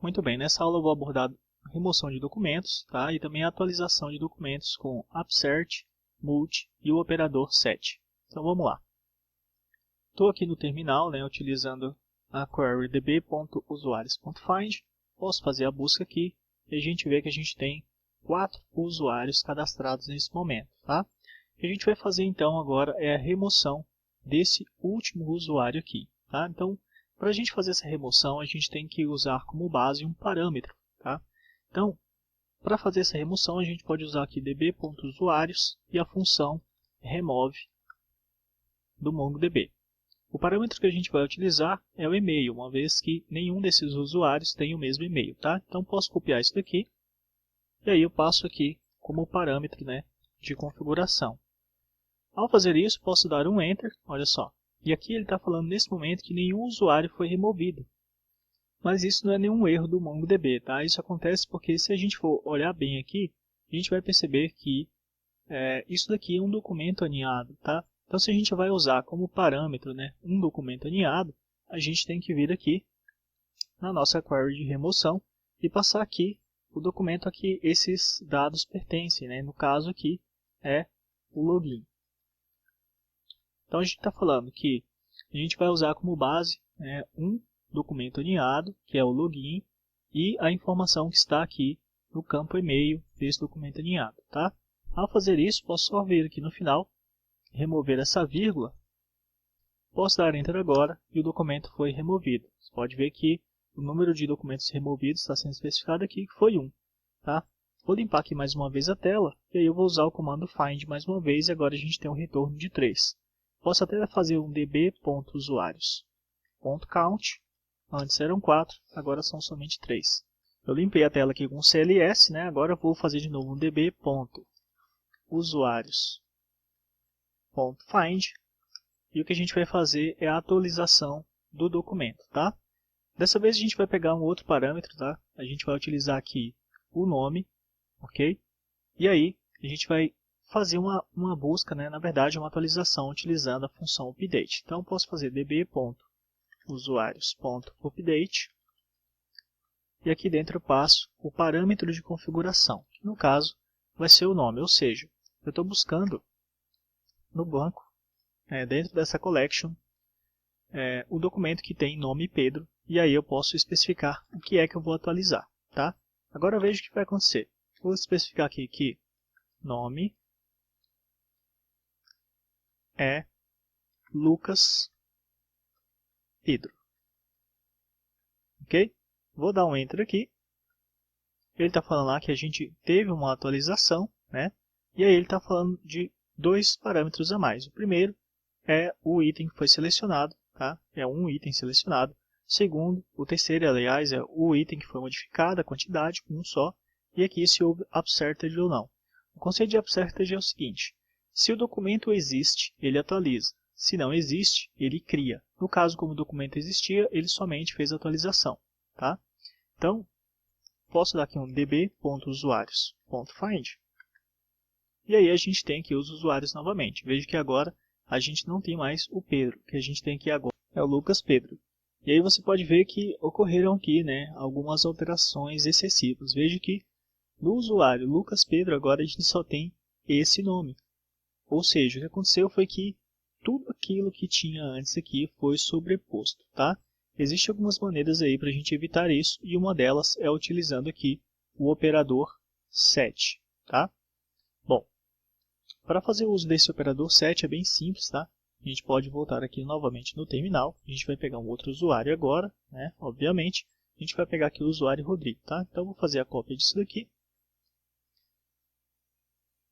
Muito bem, nessa aula eu vou abordar a remoção de documentos, tá? E também a atualização de documentos com upsert, multi e o operador set. Então vamos lá. Estou aqui no terminal, né, utilizando a query db.usuários.find. Posso fazer a busca aqui e a gente vê que a gente tem 4 usuários cadastrados nesse momento. Tá? O que a gente vai fazer então agora é a remoção desse último usuário aqui. Tá? Então, para a gente fazer essa remoção, a gente tem que usar como base um parâmetro. Tá? Então, para fazer essa remoção, a gente pode usar aqui db.usuários e a função remove do MongoDB. O parâmetro que a gente vai utilizar é o e-mail, uma vez que nenhum desses usuários tem o mesmo e-mail. Tá? Então, posso copiar isso daqui e aí eu passo aqui como parâmetro, né, de configuração. Ao fazer isso, posso dar um Enter, olha só. E aqui ele está falando nesse momento que nenhum usuário foi removido. Mas isso não é nenhum erro do MongoDB, tá? Isso acontece porque se a gente for olhar bem aqui, a gente vai perceber que isso daqui é um documento aninhado, tá? Então se a gente vai usar como parâmetro, né, um documento aninhado, a gente tem que vir aqui na nossa query de remoção e passar aqui o documento a que esses dados pertencem, né? No caso aqui é o login. Então a gente está falando que a gente vai usar como base, né, um documento aninhado, que é o login, e a informação que está aqui no campo e-mail desse documento aninhado. Tá? Ao fazer isso, posso só vir aqui no final, remover essa vírgula, posso dar Enter agora e o documento foi removido. Você pode ver que o número de documentos removidos está sendo especificado aqui, que foi 1. Tá? Vou limpar aqui mais uma vez a tela, e aí eu vou usar o comando find mais uma vez, e agora a gente tem um retorno de 3. Posso até fazer um db.usuários.count, antes eram 4, agora são somente 3. Eu limpei a tela aqui com CLS, né? Agora eu vou fazer de novo um db.usuários.find, e o que a gente vai fazer é a atualização do documento. Tá? Dessa vez a gente vai pegar um outro parâmetro, tá? A gente vai utilizar aqui o nome, ok? E aí a gente vai fazer uma busca, né? Na verdade uma atualização utilizando a função update. Então eu posso fazer db.usuários.update e aqui dentro eu passo o parâmetro de configuração, que no caso vai ser o nome, ou seja, eu estou buscando no banco, dentro dessa collection, o documento que tem nome Pedro, e aí eu posso especificar o que é que eu vou atualizar. Tá? Agora veja o que vai acontecer. Vou especificar aqui que nome é Lucas Pedro. Ok? Vou dar um Enter aqui. Ele está falando lá que a gente teve uma atualização, né? E aí ele está falando de 2 parâmetros a mais. O primeiro é o item que foi selecionado, tá? É um item selecionado. Segundo, o terceiro, aliás, é o item que foi modificado, a quantidade, um só. E aqui se houve upserted ou não. O conceito de upserted é o seguinte: se o documento existe, ele atualiza. Se não existe, ele cria. No caso, como o documento existia, ele somente fez a atualização. Tá? Então, posso dar aqui um db.usuários.find. E aí a gente tem aqui os usuários novamente. Veja que agora a gente não tem mais o Pedro. O que a gente tem aqui agora é o Lucas Pedro. E aí você pode ver que ocorreram aqui, né, algumas alterações excessivas. Veja que no usuário Lucas Pedro agora a gente só tem esse nome. Ou seja, o que aconteceu foi que tudo aquilo que tinha antes aqui foi sobreposto. Tá? Existem algumas maneiras aí para a gente evitar isso, e uma delas é utilizando aqui o operador set. Tá? Bom, para fazer uso desse operador set é bem simples, tá? A gente pode voltar aqui novamente no terminal. A gente vai pegar um outro usuário agora, né? Obviamente. A gente vai pegar aqui o usuário Rodrigo, tá? Então eu vou fazer a cópia disso daqui.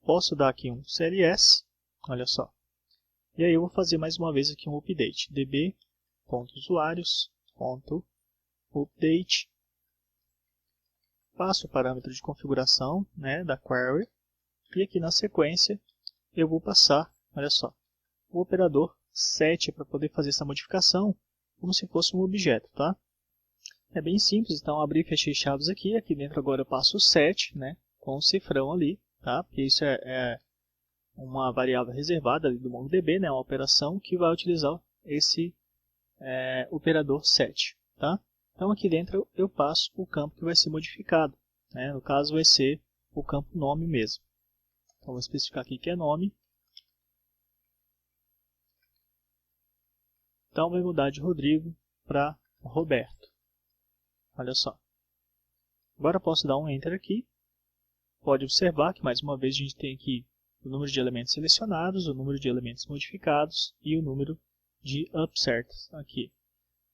Posso dar aqui um CLS, olha só. E aí eu vou fazer mais uma vez aqui um update. db.usuários.update. Passo o parâmetro de configuração, né, da query. E aqui na sequência eu vou passar, olha só, o operador set para poder fazer essa modificação como se fosse um objeto. Tá? É bem simples, então abrir e fechei chaves aqui. Aqui dentro agora eu passo o set, né, com o cifrão ali. Tá? Porque isso é uma variável reservada ali do MongoDB, né, uma operação que vai utilizar esse operador set. Tá? Então aqui dentro eu passo o campo que vai ser modificado, né? No caso vai ser o campo nome mesmo. Então vou especificar aqui que é nome. Então vai mudar de Rodrigo para Roberto. Olha só. Agora eu posso dar um Enter aqui. Pode observar que mais uma vez a gente tem aqui o número de elementos selecionados, o número de elementos modificados e o número de upserts aqui.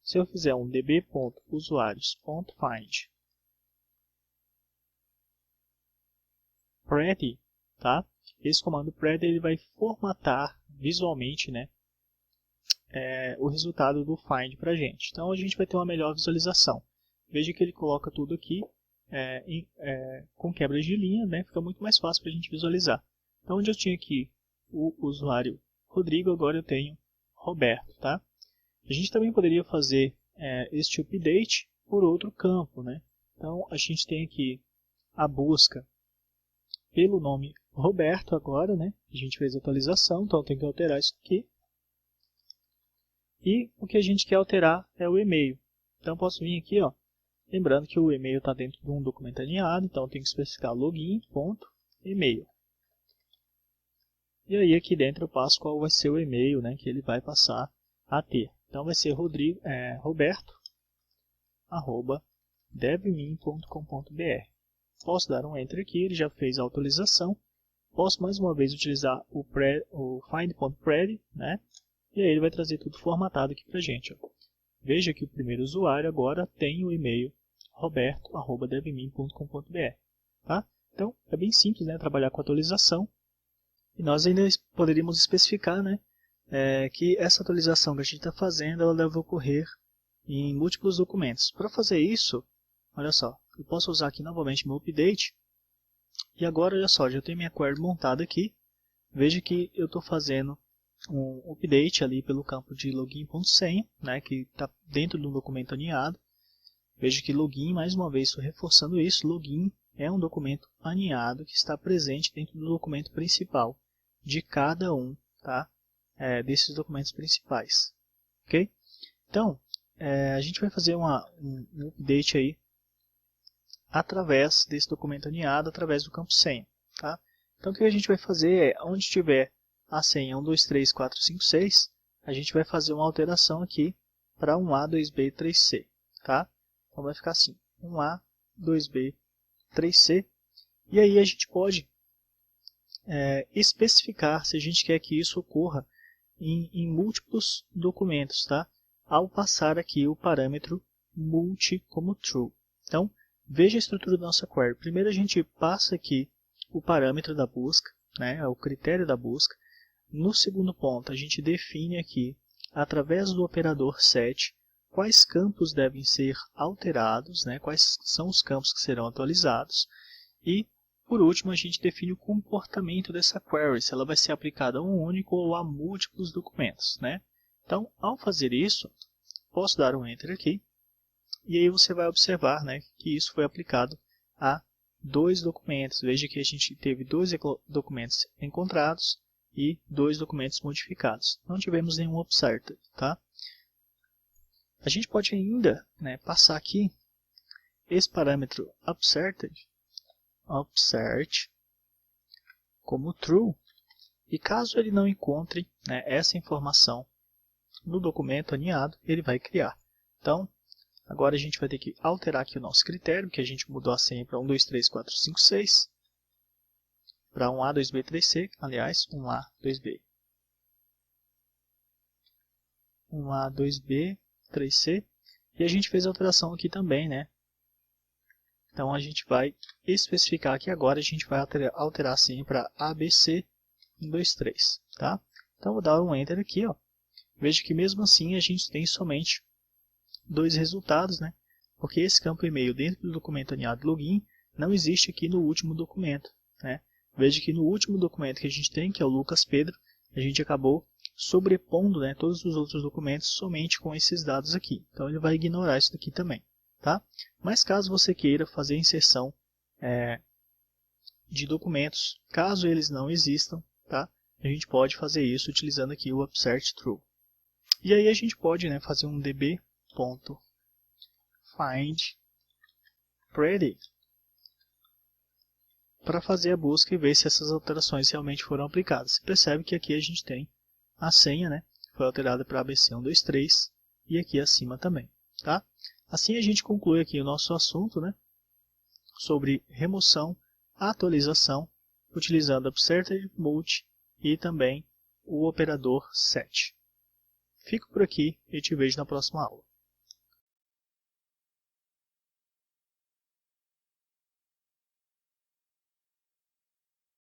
Se eu fizer um db.usuários.find pretty, tá? Esse comando pretty ele vai formatar visualmente, né, o resultado do find para a gente. Então a gente vai ter uma melhor visualização. Veja que ele coloca tudo aqui com quebras de linha, né? Fica muito mais fácil para a gente visualizar. Então onde eu tinha aqui o usuário Rodrigo, agora eu tenho Roberto, tá? A gente também poderia fazer este update por outro campo, né? Então a gente tem aqui a busca pelo nome Roberto agora, né? A gente fez a atualização, então tem que alterar isso aqui. E o que a gente quer alterar é o e-mail. Então posso vir aqui, ó, lembrando que o e-mail está dentro de um documento alinhado, então eu tenho que especificar login.email. E aí aqui dentro eu passo qual vai ser o e-mail, né, que ele vai passar a ter. Então vai ser roberto@devmin.com.br. Posso dar um Enter aqui, ele já fez a atualização. Posso mais uma vez utilizar o find.pretty, né? E aí ele vai trazer tudo formatado aqui para a gente. Ó. Veja que o primeiro usuário agora tem o e-mail roberto@devmin.com.br. Tá? Então é bem simples, né, trabalhar com atualização. E nós ainda poderíamos especificar, né, que essa atualização que a gente está fazendo ela deve ocorrer em múltiplos documentos. Para fazer isso, olha só, eu posso usar aqui novamente meu update. E agora, olha só, já tenho minha query montada aqui. Veja que eu estou fazendo um update ali pelo campo de login.senha, né, que está dentro do documento aninhado. Veja que login, mais uma vez, estou reforçando isso, login é um documento aninhado que está presente dentro do documento principal de cada um, tá, desses documentos principais. Ok? Então, a gente vai fazer um update aí através desse documento aninhado, através do campo senha. Tá? Então o que a gente vai fazer é, onde tiver a senha 1, 2, 3, 4, 5, 6, a gente vai fazer uma alteração aqui para 1A, 2B e 3C. Tá? Então vai ficar assim, 1A, 2B, 3C. E aí a gente pode especificar se a gente quer que isso ocorra em múltiplos documentos, tá? Ao passar aqui o parâmetro multi como true. Então, veja a estrutura da nossa query. Primeiro a gente passa aqui o parâmetro da busca, né, o critério da busca. No segundo ponto, a gente define aqui, através do operador set, quais campos devem ser alterados, né, quais são os campos que serão atualizados. E, por último, a gente define o comportamento dessa query, se ela vai ser aplicada a um único ou a múltiplos documentos. Né? Então, ao fazer isso, posso dar um Enter aqui. E aí você vai observar, né, que isso foi aplicado a 2 documentos. Veja que a gente teve 2 documentos encontrados e 2 documentos modificados. Não tivemos nenhum upsert. Tá? A gente pode ainda, né, passar aqui esse parâmetro upsert como true. E caso ele não encontre, né, essa informação no documento aninhado, ele vai criar. Então, agora a gente vai ter que alterar aqui o nosso critério, que a gente mudou a senha para 1, 2, 3, 4, 5, 6. Para 1A, 2B, 3C, aliás, 1A, 2B. 1A, 2B, 3C. E a gente fez a alteração aqui também, né? Então a gente vai especificar aqui agora, a gente vai alterar a senha para ABC, 1, 2, 3. Tá? Então vou dar um Enter aqui, ó. Veja que mesmo assim a gente tem somente 2 resultados, né? Porque esse campo e-mail dentro do documento aninhado login não existe aqui no último documento. Né? Veja que no último documento que a gente tem, que é o Lucas Pedro, a gente acabou sobrepondo, né, todos os outros documentos somente com esses dados aqui. Então ele vai ignorar isso daqui também. Tá? Mas caso você queira fazer a inserção de documentos, caso eles não existam, tá? A gente pode fazer isso utilizando aqui o upsert true. E aí a gente pode, né, fazer um db.find find pretty para fazer a busca e ver se essas alterações realmente foram aplicadas. Você percebe que aqui a gente tem a senha, né? Foi alterada para ABC123 e aqui acima também, tá? Assim a gente conclui aqui o nosso assunto, né? Sobre remoção, atualização, utilizando Upserted, Multi e também o operador set. Fico por aqui e te vejo na próxima aula.